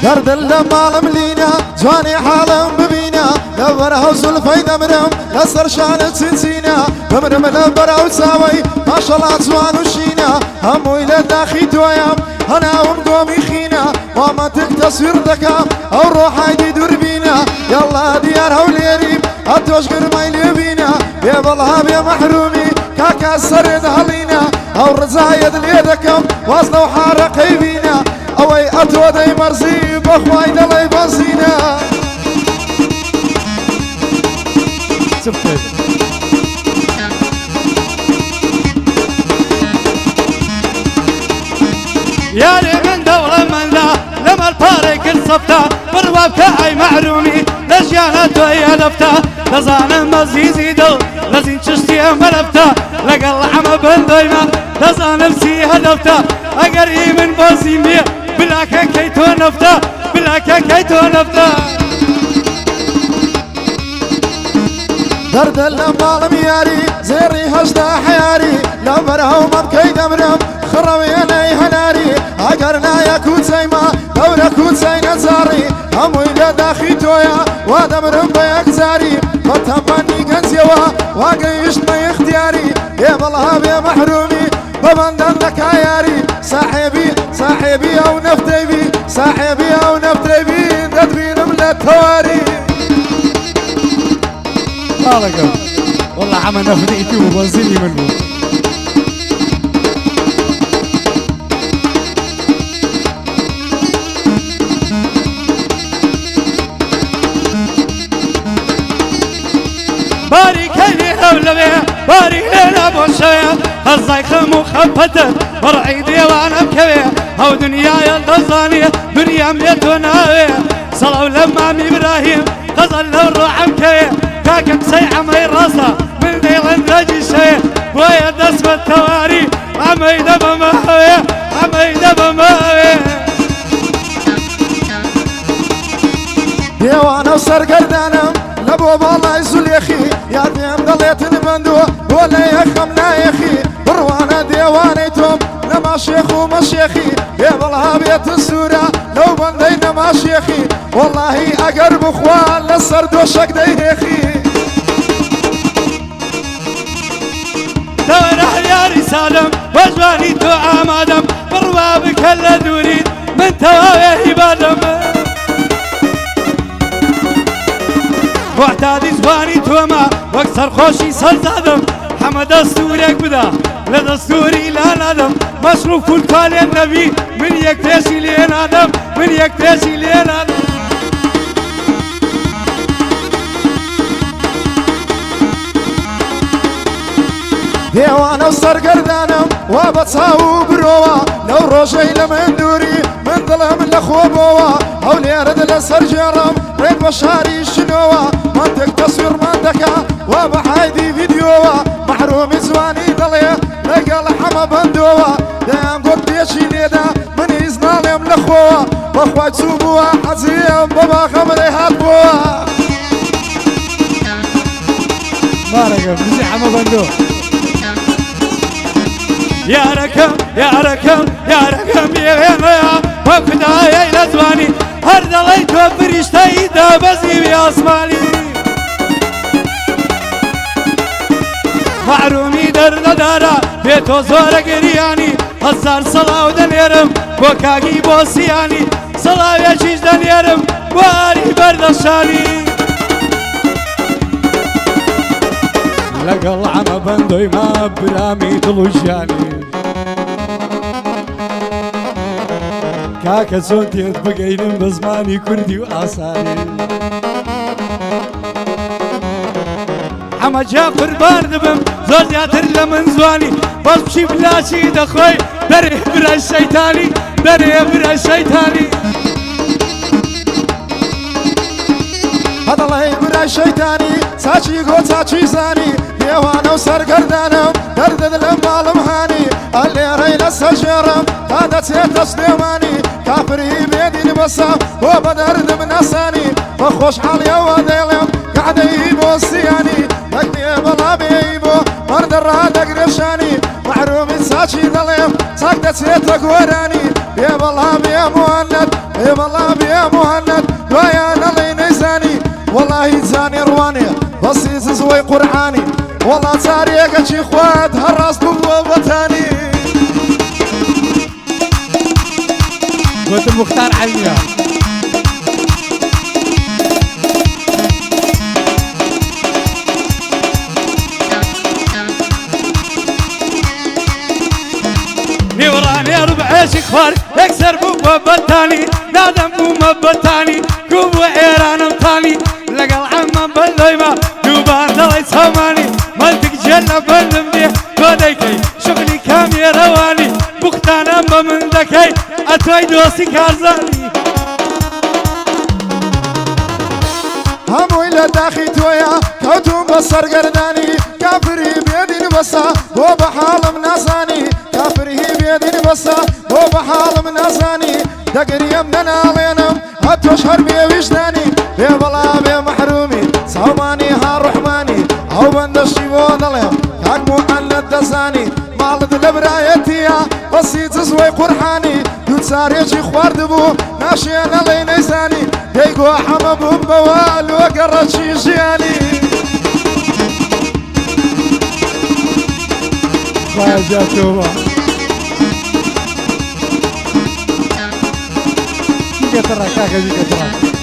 درد لما لينا جواني حالم ببينا لبره زلفي دمرم لسر شانت سنسينا دمرم لبره وساوي ما شاء الله جوان وشينا همو إلى داخي تويام أنا ومقومي خينا وما تكتسر دكام أو روح عيدي دربينا يلا ديار هوليريم أتوش غير ما يليبينا يا بالها يا محرومي كاكا سرد هلينا أو رزايد ليدكم وصلوا وحارق يبينا أوي أتودي مرزي بخواي دلي بنزينا يا لي من دولة من ذا لما الفارق الصفتا بروابك أي معلومي لجيانات وهي دفتا لزان مزيزي دل لزين تشتي ملفتا لقل عم بندويما لزان نفسي هدفتا أقري من بوزيمية بلاكا كيتو نفتا بلاكا كيتو نفتا درد لما مياري زيري هجدا حياري لمره ومبكي دمرم خرمي أنا هناري أقرنا يا كوت زيما دورة كوت زي نزاري همو إلى داخي تويا ودمرم بيكزاري فتباني كنزيوا واقيش ما اختياري يا بالها يا محرومي بمندن لك عياري صاحبي أو نفتيبي صاحبي أو نفتيبي تدبين من التواري والله عم نفديتي وبنزلي منه باري كيني أولوية باري ليلة بوشوية الزايخ مخبطة ورعيدي وانا بكوية هو دنيا يلدزانية دنيا ميتوناوية صلوا لما إبراهيم غزل الروح مكوية كاكك سيعة مي راسا من ديل نجي شيء ويا دس بالتواري عمي دبا مهوية عمي دبا مهوية ديوانا وسر قردانم لبو بالله يزول يخي يا ديم ضليت نبندو ولا يخمنا يخي بروانا ديوانيتم نما شيخ وما شيخي يا بالها بيت السورة لو بندينا ما شيخي والله أقرب اخوان للسرد وشك ديخي دور يا سالم وجواني تو عمادم بروابك هلا دوريد من تواويه بادم واعتادي زواني توما واكسر خوشي سرزادم حمد دستورك بدا لدستوري لا نادم مصروف الكال النبي من يكتشي لين آدم من يكتشي لين آدم ديوانا وسر قردانم وبتصاو بروا لو روشي لمن دوري من ظلم الاخوة بوا او ليرد لسر جرم ريد بشاري شنوا منطق تصوير منطقة وبحايدي فيديوا محروم زواني ضليه لقى لحمة بندوا دام قد يشي ليدا من إذن لهم الاخوة واخوات سوبوا حزيم بابا خمري هاتبوا بارك بزي حما بندو يا ركم يا ركم يا ركم يا غيمة وكدايا إلى زواني هرد الله يتوفر يشتاي دا بزي يا اسماني معرومي درد دارا بيتو زور قرياني هزار صلاة ودنيرم وكاقي بوسياني صلاة يشيش دنيرم واري بردشاني لقى العمى بندوي ما برامي طلوشاني كاكا صوتي بقينم بزماني كردي وآساني حما جا قربان دبم زور زياتر لمن زواني بس بشي بلاشي دخوي دري برا الشيطاني دري برا الشيطاني هذا الله يبرا الشيطاني ساشي قو ساشي زاني ديوانا وسر قردانم درد لما لمهاني اللي رينا السجرم هذا سيت سليماني كافري بيدي البصام وبدرد من نساني فخوش حالي وديلم قاعد يبو السياني لقدي بلا بيبو مرد الراد قرشاني محروم ساشي ظلم ساكت سيت وراني يا بالله يا مهند يا بالله والله تاريخ شي خوات هالراس بوابتاني قلت المختار عليا نوراني ربع شكفار يكسر بوابتاني نادم بوابتاني كوب وعيران مطاني لقى العم بالذيمة دوبان دلي ساماني مالتك جلة بالمديح كوديكي شغلي كامي رواني بختانا من ذكي أتوي دوسي كارزاني همو إلى داخي تويا كوتم بصر قرداني كافري بيدين بصا هو بحالم ناساني كافري بيدين بصا هو بحالم ناساني دقري يمنا علينم هاتو شهر بي وجداني بي بلا بي محرومي صوماني ها رحماني او بندشي ودليم كاك مؤنى الدزاني مالد لبرايتيا بسيط زوي قرحاني دون ساريجي خوار دبو ناشينا لي نيساني ديقو حمام بوال وقرر شي جياني باجاتوما كيف ترى كاكا